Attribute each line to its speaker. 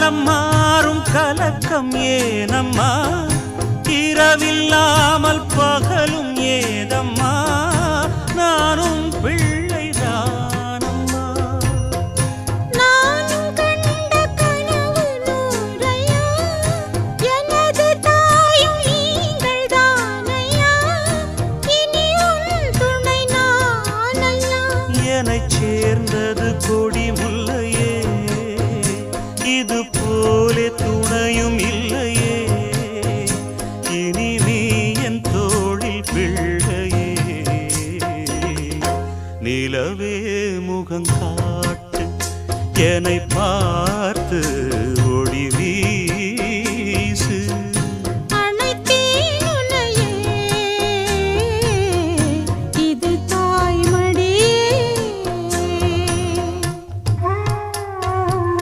Speaker 1: காலம் மாறும் கலக்கம் ஏனம்மா இரவில்லாமல் பகலும் ஏதம்மா நானும் பிள்ளைதானம்மா
Speaker 2: நானும் கண்ட கனவு நூறையா எனது தாயும் நீங்கள் தானையா இனி உன் துணை நானல்லா
Speaker 1: என்னைச் சேர்ந்தது கொடி முல்லையே இது போலே துணையும் இல்லையே இனி நீ என் தோளில் பிள்ளையே நிலவே முகம் காட்டு என்னை பார்த்து